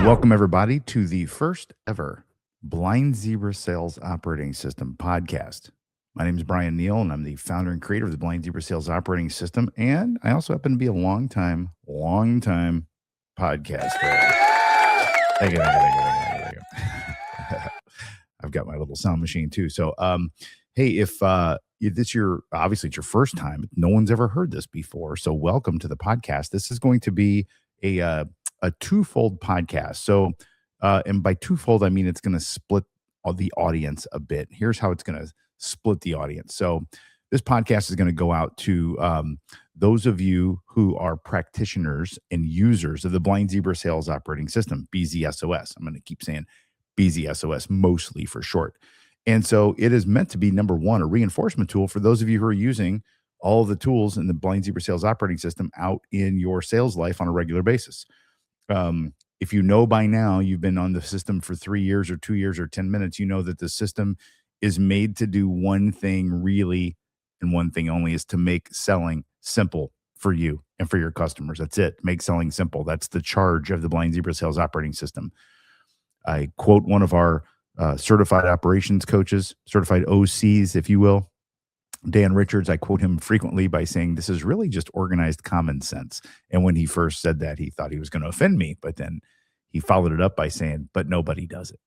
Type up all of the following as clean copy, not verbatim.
Welcome, everybody, to the first ever Blind Zebra Sales Operating System podcast. My name is Brian Neal, and I'm the founder and creator of the Blind Zebra Sales Operating System. And I also happen to be a long-time podcaster. Thank you. I've got my little sound machine too. So, hey, if it's your first time, no one's ever heard this before. So, welcome to the podcast. This is going to be a twofold podcast. So, and by twofold, I mean it's going to split the audience a bit. Here's how it's going to split the audience. So, this podcast is going to go out to those of you who are practitioners and users of the Blind Zebra Sales Operating System, BZSOS. I'm going to keep saying BZSOS mostly for short. And so it is meant to be, number one, a reinforcement tool for those of you who are using all of the tools in the Blind Zebra Sales Operating System out in your sales life on a regular basis. If you know by now, you've been on the system for 3 years or 2 years or 10 minutes, you know that the system is made to do one thing really, and one thing only, is to make selling simple for you and for your customers. That's it. Make selling simple. That's the charge of the Blind Zebra Sales Operating System. I quote one of our certified operations coaches, certified OCs, if you will, Dan Richards. I quote him frequently by saying, this is really just organized common sense. And when he first said that, he thought he was going to offend me, but then he followed it up by saying, but nobody does it.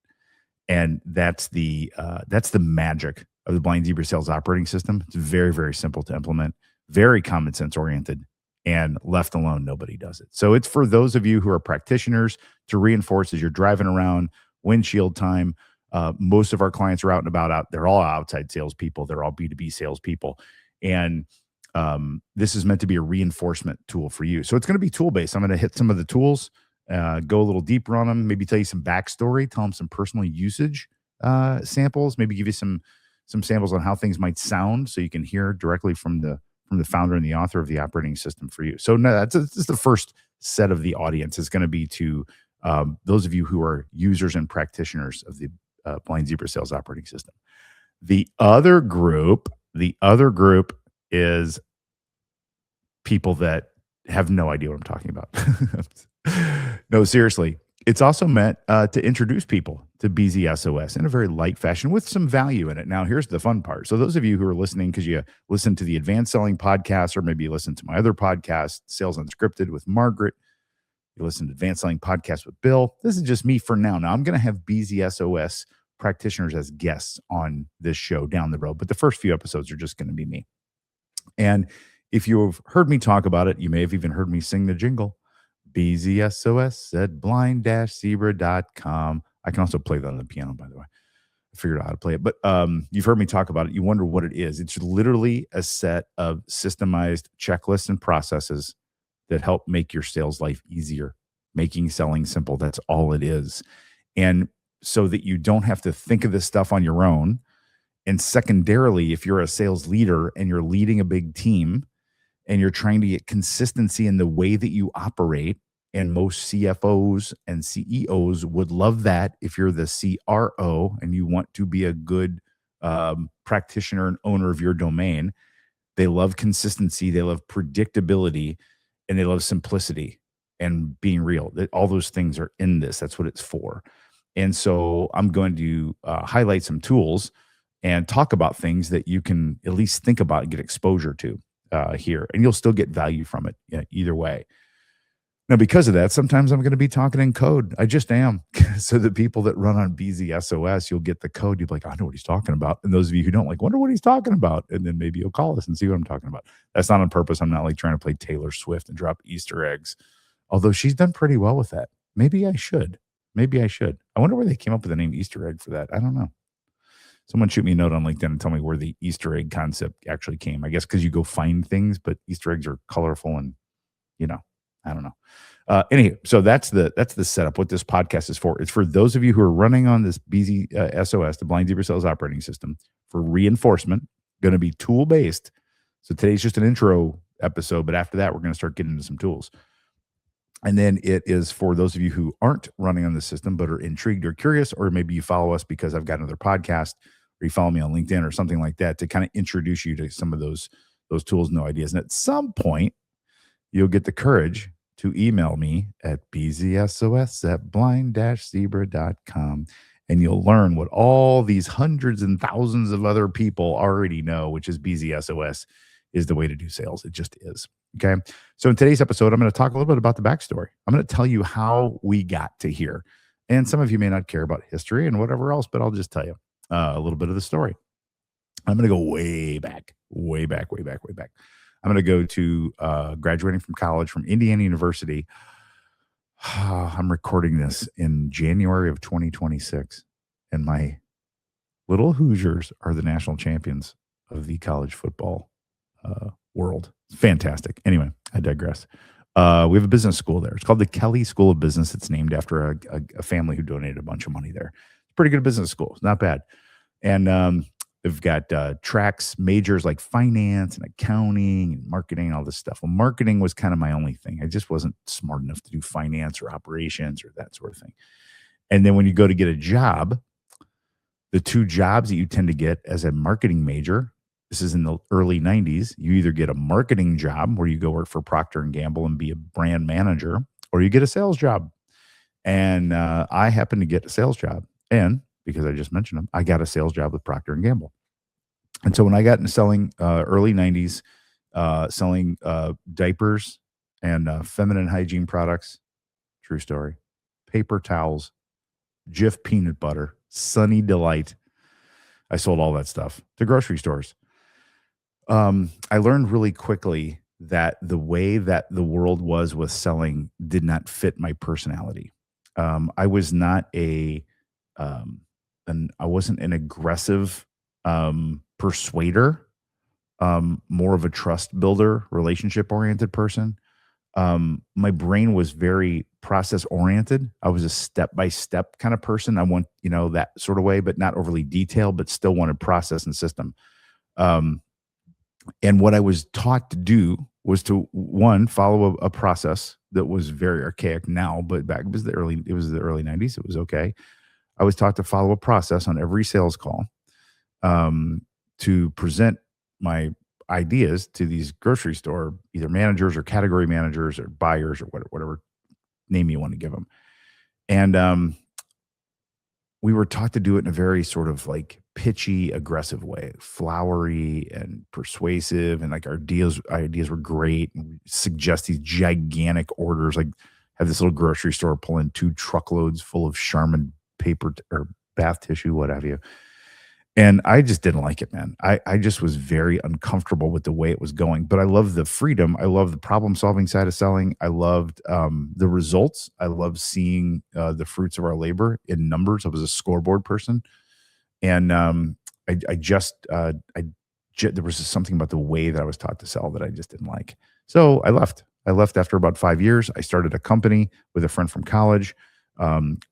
And that's the magic of the Blind Zebra Sales Operating System. It's very, very simple to implement, very common sense oriented, and left alone, nobody does it. So it's for those of you who are practitioners to reinforce as you're driving around, windshield time. Most of our clients are out and about. They're all outside salespeople. They're all B2B salespeople. And this is meant to be a reinforcement tool for you. So it's going to be tool-based. I'm going to hit some of the tools, go a little deeper on them, maybe tell you some backstory, tell them some personal usage samples, maybe give you some samples on how things might sound so you can hear directly from the founder and the author of the operating system for you. So no, that's the first set of the audience is going to be to those of you who are users and practitioners of the Blind Zebra Sales Operating System. The other group is people that have no idea what I'm talking about. No, seriously. It's also meant to introduce people to BZSOS in a very light fashion with some value in it. Now, here's the fun part. So those of you who are listening because you listen to the Advanced Selling podcast, or maybe you listen to my other podcast, Sales Unscripted with Margaret, you listen to Advanced Selling podcast with Bill. This is just me for now. Now, I'm going to have BZSOS practitioners as guests on this show down the road, but the first few episodes are just going to be me. And if you've heard me talk about it, you may have even heard me sing the jingle. BZSOS at blind-zebra.com. I can also play that on the piano, by the way. I figured out how to play it. But you've heard me talk about it. You wonder what it is. It's literally a set of systemized checklists and processes that help make your sales life easier, making selling simple. That's all it is. And so that you don't have to think of this stuff on your own. And secondarily, if you're a sales leader and you're leading a big team, and you're trying to get consistency in the way that you operate, and most CFOs and CEOs would love that if you're the CRO and you want to be a good practitioner and owner of your domain. They love consistency, they love predictability, and they love simplicity and being real. All those things are in this. That's what it's for. And so I'm going to highlight some tools and talk about things that you can at least think about and get exposure to. Here, and you'll still get value from it either way. Now, because of that, sometimes I'm going to be talking in code. I just am. So the people that run on BZSOS, you'll get the code. You'll be like, I know what he's talking about. And those of you who don't, like, wonder what he's talking about. And then maybe you'll call us and see what I'm talking about. That's not on purpose. I'm not like trying to play Taylor Swift and drop Easter eggs. Although she's done pretty well with that. Maybe I should. I wonder where they came up with the name Easter egg for that. I don't know. Someone shoot me a note on LinkedIn and tell me where the Easter egg concept actually came. I guess because you go find things, but Easter eggs are colorful and, I don't know. Anyway, so that's the setup, what this podcast is for. It's for those of you who are running on this BZSOS, the Blind Zebra Sales Operating System, for reinforcement, going to be tool-based. So today's just an intro episode, but after that, we're going to start getting into some tools. And then it is for those of you who aren't running on the system, but are intrigued or curious, or maybe you follow us because I've got another podcast, or you follow me on LinkedIn or something like that, to kind of introduce you to some of those tools and ideas. And at some point, you'll get the courage to email me at bzsos@blind-zebra.com, and you'll learn what all these hundreds and thousands of other people already know, which is BZSOS is the way to do sales. It just is. Okay. So in today's episode, I'm going to talk a little bit about the backstory. I'm going to tell you how we got to here. And some of you may not care about history and whatever else, but I'll just tell you a little bit of the story. I'm going to go way back, way back, way back, way back. I'm going to go to graduating from college from Indiana University. I'm recording this in January of 2026, and my little Hoosiers are the national champions of the college football world. Fantastic. Anyway, I digress. We have a business school there. It's called the Kelly School of Business. It's named after a family who donated a bunch of money there. It's a pretty good business school. It's not bad. And they've got tracks, majors like finance and accounting and marketing and all this stuff. Well, marketing was kind of my only thing. I just wasn't smart enough to do finance or operations or that sort of thing. And then when you go to get a job, the two jobs that you tend to get as a marketing major, this is in the early 90s, you either get a marketing job where you go work for Procter & Gamble and be a brand manager, or you get a sales job. And I happened to get a sales job. And because I just mentioned them, I got a sales job with Procter & Gamble. And so when I got into selling early 90s, selling diapers and feminine hygiene products, true story, paper towels, Jif peanut butter, Sunny Delight, I sold all that stuff to grocery stores. I learned really quickly that the way that the world was with selling did not fit my personality. I was not I wasn't an aggressive persuader, more of a trust builder, relationship oriented person. My brain was very process oriented. I was a step by step kind of person. I want, that sort of way, but not overly detailed, but still wanted process and system. And what I was taught to do was to follow a process that was very archaic now, but back it was the early 90s. It was okay. I was taught to follow a process on every sales call, to present my ideas to these grocery store, either managers or category managers or buyers or whatever name you want to give them. And we were taught to do it in a very sort of like pitchy, aggressive way, flowery and persuasive. And like our ideas were great and suggest these gigantic orders, like have this little grocery store pull in 2 truckloads full of Charmin paper or bath tissue, what have you. And I just didn't like it, man. I just was very uncomfortable with the way it was going. But I love the freedom. I love the problem-solving side of selling. I loved the results. I loved seeing the fruits of our labor in numbers. I was a scoreboard person. And there was just something about the way that I was taught to sell that I just didn't like. So I left. I left after about 5 years. I started a company with a friend from college.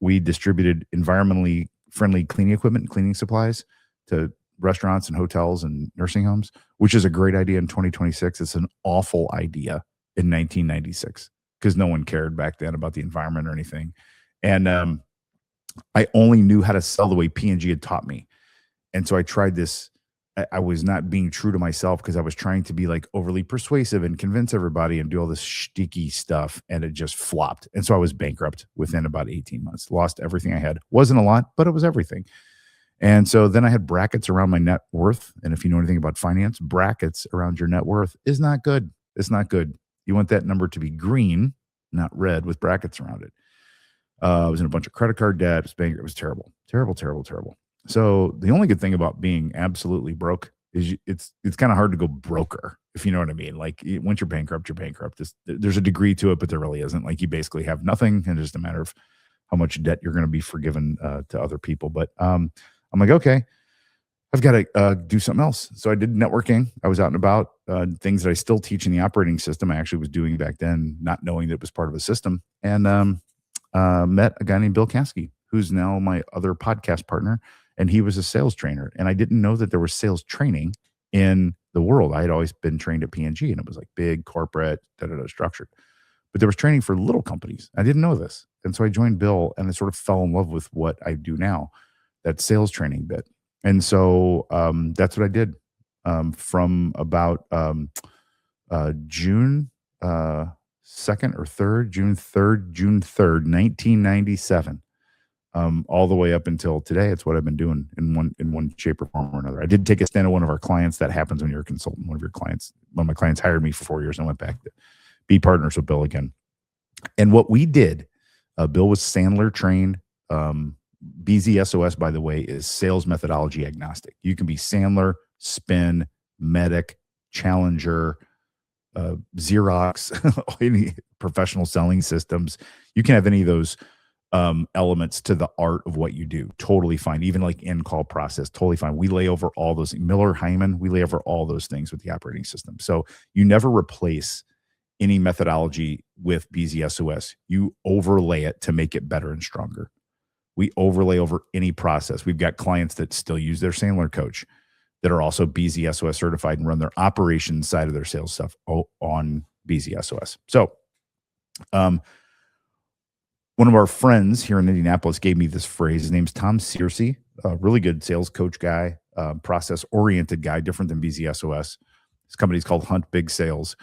We distributed environmentally friendly cleaning equipment and cleaning supplies to restaurants and hotels and nursing homes, which is a great idea in 2026. It's an awful idea in 1996 because no one cared back then about the environment or anything. And I only knew how to sell the way P&G had taught me. And so I tried this. I was not being true to myself because I was trying to be like overly persuasive and convince everybody and do all this shticky stuff. And it just flopped. And so I was bankrupt within about 18 months, lost everything I had. Wasn't a lot, but it was everything. And so then I had brackets around my net worth. And if you know anything about finance, brackets around your net worth is not good. It's not good. You want that number to be green, not red, with brackets around it. I was in a bunch of credit card debt. It was bankrupt. It was terrible, terrible, terrible, terrible. So the only good thing about being absolutely broke is it's kind of hard to go broker, if you know what I mean. Like once you're bankrupt, you're bankrupt. There's a degree to it, but there really isn't. Like you basically have nothing, and it's just a matter of how much debt you're going to be forgiven to other people. But I'm like, okay, I've got to do something else. So I did networking. I was out and about, things that I still teach in the operating system. I actually was doing back then, not knowing that it was part of a system, and met a guy named Bill Caskey, who's now my other podcast partner. And he was a sales trainer. And I didn't know that there was sales training in the world. I had always been trained at P&G, and it was like big corporate, structured. But there was training for little companies. I didn't know this. And so I joined Bill, and I sort of fell in love with what I do now, that sales training bit. And so that's what I did from about June 2nd or 3rd, June 3rd, 1997. All the way up until today. It's what I've been doing in one shape or form or another. I did take a stand at one of our clients. That happens when you're a consultant. One of my clients hired me for 4 years and I went back to be partners with Bill again. And what we did, Bill was Sandler trained. BZSOS, by the way, is sales methodology agnostic. You can be Sandler, Spin, Medic, Challenger, Xerox, any professional selling systems. You can have any of those elements to the art of what you do. Totally fine. Even like in-call process, totally fine. We lay over all those. Miller Hyman, we lay over all those things with the operating system. So you never replace any methodology with BZSOS. You overlay it to make it better and stronger. We overlay over any process. We've got clients that still use their Sandler coach that are also BZSOS certified and run their operations side of their sales stuff on BZSOS. So, one of our friends here in Indianapolis gave me this phrase. His name's Tom Searcy, a really good sales coach guy, process-oriented guy, different than BZSOS. His company's called Hunt Big Sales.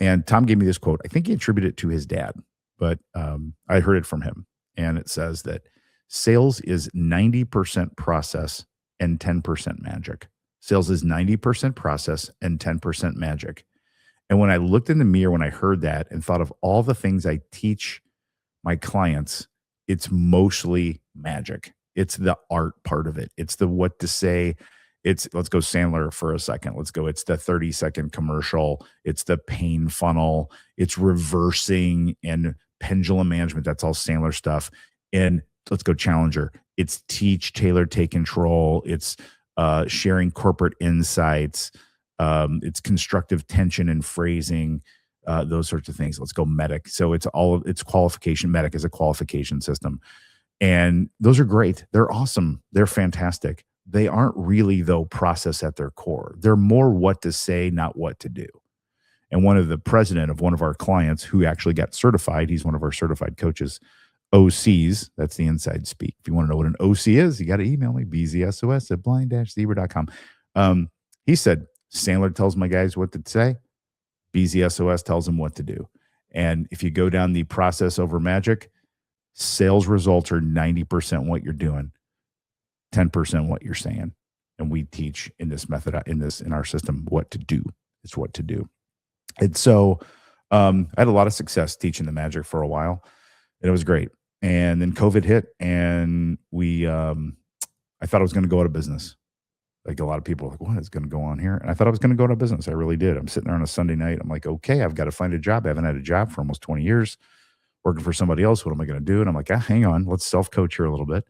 And Tom gave me this quote. I think he attributed it to his dad, but I heard it from him. And it says that sales is 90% process and 10% magic. Sales is 90% process and 10% magic. And when I looked in the mirror, when I heard that and thought of all the things I teach my clients, it's mostly magic. It's the art part of it. It's the what to say. Let's go Sandler for a second. It's the 30-second commercial. It's the pain funnel. It's reversing and pendulum management. That's all Sandler stuff. And let's go Challenger. It's teach, tailor, take control. It's sharing corporate insights. It's constructive tension and phrasing. Those sorts of things. Let's go Medic. So it's qualification. Medic is a qualification system. And those are great. They're awesome. They're fantastic. They aren't really, though, process at their core. They're more what to say, not what to do. And one of the president of one of our clients who actually got certified, he's one of our certified coaches, OCs, that's the inside speak. If you want to know what an OC is, you got to email me, bzsos@blind-zebra.com. He said, Sandler tells my guys what to say. BZSOS tells them what to do. And if you go down the process over magic, sales results are 90% what you're doing, 10% what you're saying. And we teach in this method, in our system, what to do. It's what to do. And so I had a lot of success teaching the magic for a while, and it was great. And then COVID hit, and I thought I was going to go out of business. Like a lot of people are like, what is going to go on here? And I thought I was going to go out of business. I really did. I'm sitting there on a Sunday night. I'm like, okay, I've got to find a job. I haven't had a job for almost 20 years working for somebody else. What am I going to do? And I'm like, hang on, let's self-coach here a little bit.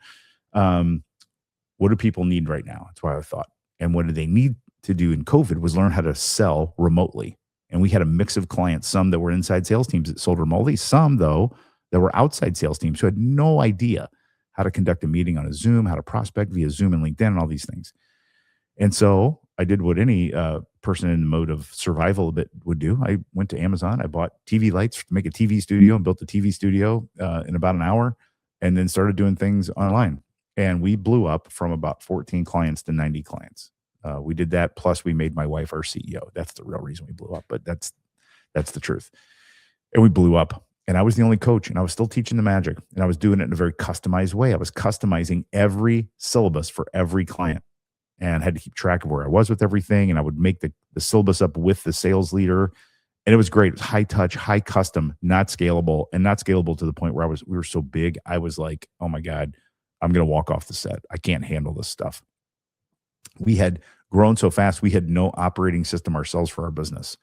What do people need right now? That's why I thought. And what did they need to do in COVID was learn how to sell remotely. And we had a mix of clients, some that were inside sales teams that sold remotely, some, though, that were outside sales teams who had no idea how to conduct a meeting on a Zoom, how to prospect via Zoom and LinkedIn and all these things. And so I did what any person in the mode of survival a bit would do. I went to Amazon. I bought TV lights to make a TV studio and built a TV studio in about an hour, and then started doing things online. And we blew up from about 14 clients to 90 clients. We did that. Plus we made my wife our CEO. That's the real reason we blew up, but that's the truth. And we blew up, and I was the only coach, and I was still teaching the magic, and I was doing it in a very customized way. I was customizing every syllabus for every client, and had to keep track of where I was with everything. And I would make the syllabus up with the sales leader. And it was great. It was high touch, high custom, not scalable, and not scalable to the point where we were so big. I was like, oh my God, I'm going to walk off the set. I can't handle this stuff. We had grown so fast. We had no operating system ourselves for our business.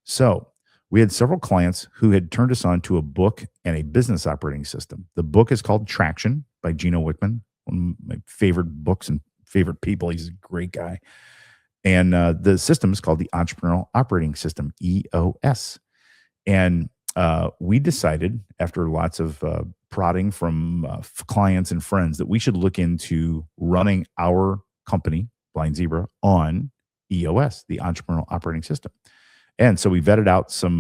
So we had several clients who had turned us on to a book and a business operating system. The book is called Traction by Gino Wickman, one of my favorite books and favorite people. He's a great guy. And the system is called the Entrepreneurial Operating System, EOS. And we decided, after lots of prodding from clients and friends, that we should look into running our company, Blind Zebra, on EOS, the Entrepreneurial Operating System. And so we vetted out some,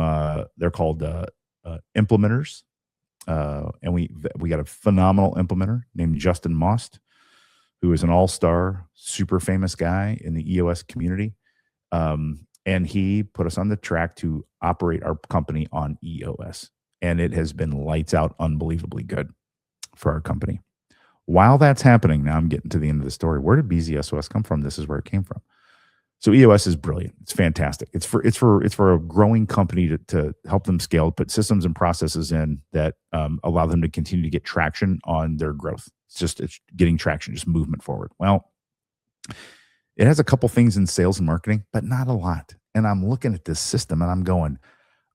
they're called implementers. And we got a phenomenal implementer named Justin Most, who is an all-star, super famous guy in the EOS community. And And he put us on the track to operate our company on EOS. And it has been lights out, unbelievably good for our company. While that's happening, now I'm getting to the end of the story. Where did BZSOS come from? This is where it came from. So EOS is brilliant. It's fantastic. It's for a growing company to help them scale, put systems and processes in that allow them to continue to get traction on their growth. It's getting traction, just movement forward. Well, it has a couple things in sales and marketing, but not a lot. And I'm looking at this system and I'm going,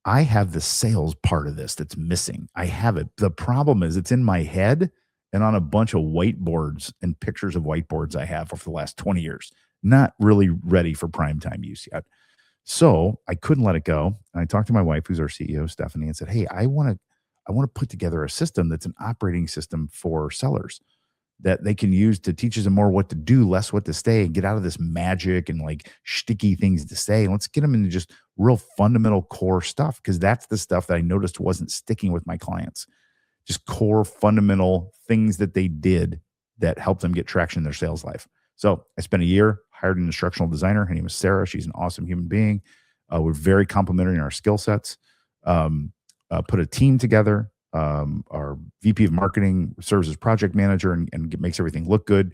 I have the sales part of this that's missing. I have it. The problem is it's in my head and on a bunch of whiteboards and pictures of whiteboards I have over the last 20 years. Not really ready for prime time use yet. So I couldn't let it go. And I talked to my wife, who's our CEO, Stephanie, and said, hey, I want to put together a system that's an operating system for sellers that they can use to teach them more what to do, less what to say, and get out of this magic and like sticky things to say. Let's get them into just real fundamental core stuff, because that's the stuff that I noticed wasn't sticking with my clients. Just core fundamental things that they did that helped them get traction in their sales life. So I spent a year, hired an instructional designer. Her name is Sarah. She's an awesome human being. We're very complementary in our skill sets. Put a team together. Our VP of marketing serves as project manager and makes everything look good.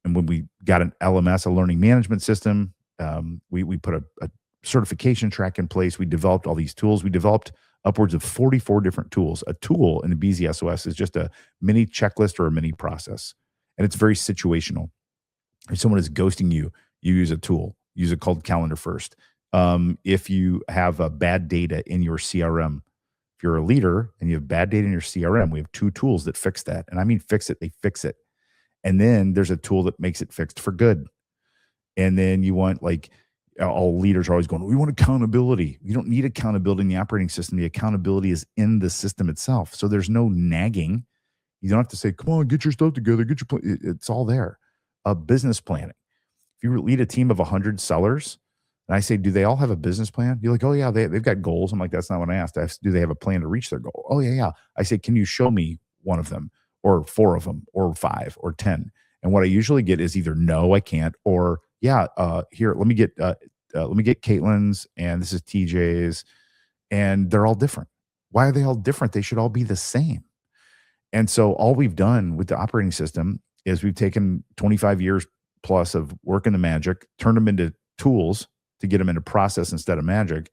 And when we got an LMS, a learning management system, we put a certification track in place. We developed all these tools. We developed upwards of 44 different tools. A tool in the BZSOS is just a mini checklist or a mini process. And it's very situational. If someone is ghosting you, you use a tool. Use it called Calendar First. If you have bad data in your CRM, if you're a leader and you have bad data in your CRM, we have two tools that fix that. And I mean fix it, they fix it. And then there's a tool that makes it fixed for good. And then you want, like, all leaders are always going, we want accountability. You don't need accountability in the operating system. The accountability is in the system itself. So there's no nagging. You don't have to say, come on, get your stuff together, get your plan. It's all there. Business planning. If you lead a team of 100 sellers, and I say, do they all have a business plan? You're like, oh yeah, they've got goals. I'm like, that's not what I asked. I asked, do they have a plan to reach their goal? Oh yeah. I say, can you show me one of them, or 4 of them, or 5, or 10? And what I usually get is either no, I can't, or yeah, here, let me get Caitlin's, and this is TJ's, and they're all different. Why are they all different? They should all be the same. And so all we've done with the operating system is we've taken 25 years plus of working the magic, turned them into tools to get them into process instead of magic.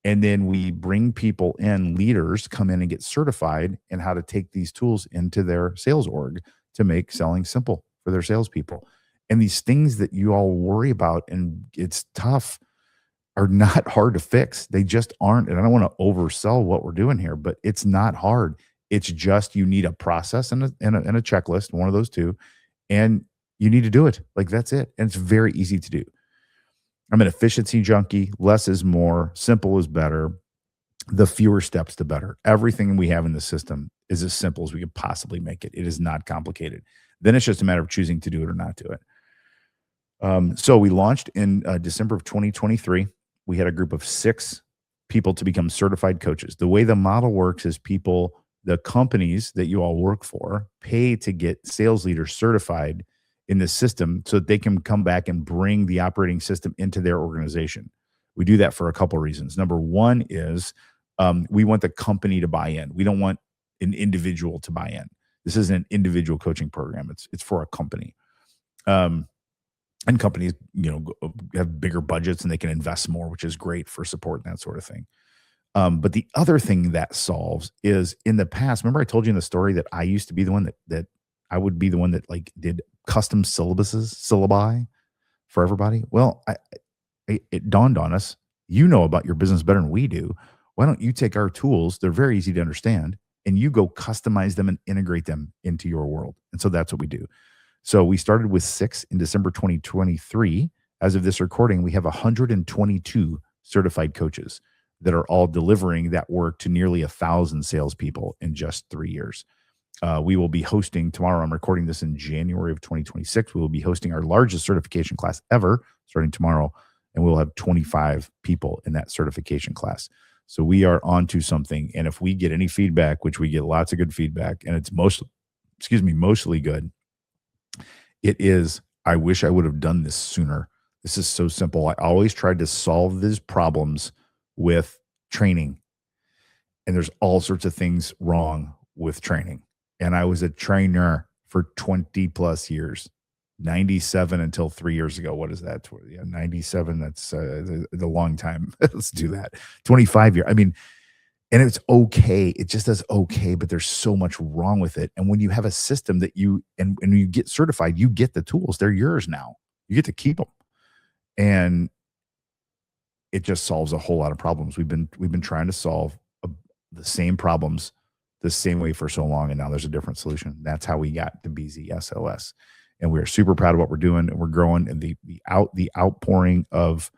And then we bring people in, leaders come in and get certified in how to take these tools into their sales org to make selling simple for their salespeople. And these things that you all worry about, and it's tough, are not hard to fix. They just aren't. And I don't want to oversell what we're doing here, but it's not hard. It's just, you need a process and a checklist, one of those two, and you need to do it. Like, that's it. And it's very easy to do. I'm an efficiency junkie. Less is more. Simple is better. The fewer steps, the better. Everything we have in the system is as simple as we could possibly make it. It is not complicated. Then it's just a matter of choosing to do it or not do it. So we launched in December of 2023. We had a group of 6 people to become certified coaches. The way the model works is the companies that you all work for pay to get sales leaders certified in the system so that they can come back and bring the operating system into their organization. We do that for a couple of reasons. Number one is we want the company to buy in. We don't want an individual to buy in. This isn't an individual coaching program. It's for a company. And companies, have bigger budgets and they can invest more, which is great for support and that sort of thing. But the other thing that solves is, in the past, remember I told you in the story that I used to be the one that I would be the one that like did custom syllabi for everybody. Well, it dawned on us, you know about your business better than we do. Why don't you take our tools? They're very easy to understand, and you go customize them and integrate them into your world. And so that's what we do. So we started with 6 in December 2023. As of this recording, we have 122 certified coaches that are all delivering that work to nearly 1,000 salespeople in just 3 years. We will be hosting tomorrow. I'm recording this in January of 2026. We will be hosting our largest certification class ever starting tomorrow, and we'll have 25 people in that certification class. So we are onto something. And if we get any feedback, which we get lots of good feedback, and it's mostly good, it is, I wish I would have done this sooner. This is so simple. I always tried to solve these problems with training, and there's all sorts of things wrong with training. And I was a trainer for 20 plus years, 97 until 3 years ago. What is that? Yeah, 97. That's a long time. Let's do that. 25 years. I mean, and it's okay. It just does okay, but there's so much wrong with it. And when you have a system that and you get certified, you get the tools. They're yours now. You get to keep them. And it just solves a whole lot of problems. We've been trying to solve the same problems the same way for so long, and now there's a different solution. That's how we got to BZSOS, and we're super proud of what we're doing, and we're growing. And the outpouring of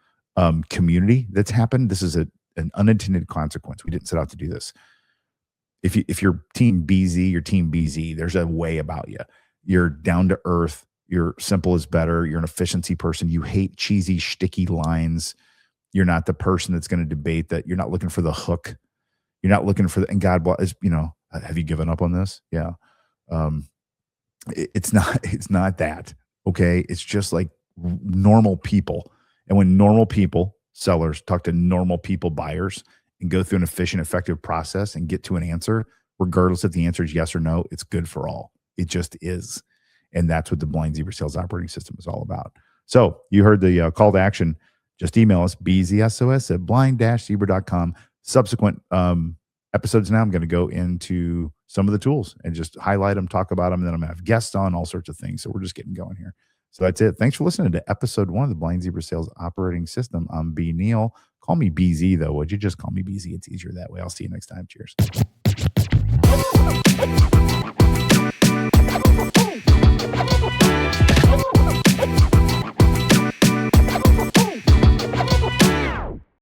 community that's happened. This is an unintended consequence. We didn't set out to do this. If you're team BZ, you're team BZ. There's a way about you. You're down to earth. You're simple is better. You're an efficiency person. You hate cheesy, sticky lines. You're not the person that's going to debate that. You're not looking for the hook. You're not looking for and God, have you given up on this? Yeah. It's not that. Okay. It's just like normal people. And when normal people, sellers, talk to normal people, buyers, and go through an efficient, effective process and get to an answer, regardless if the answer is yes or no, it's good for all. It just is. And that's what the Blind Zebra Sales Operating System is all about. So you heard the call to action. Just email us, bzsos@blind-zebra.com. Subsequent episodes now, I'm going to go into some of the tools and just highlight them, talk about them, and then I'm going to have guests on, all sorts of things. So we're just getting going here. So that's it. Thanks for listening to episode 1 of the Blind Zebra Sales Operating System. I'm B. Neal. Call me BZ, though. Would you just call me BZ? It's easier that way. I'll see you next time. Cheers.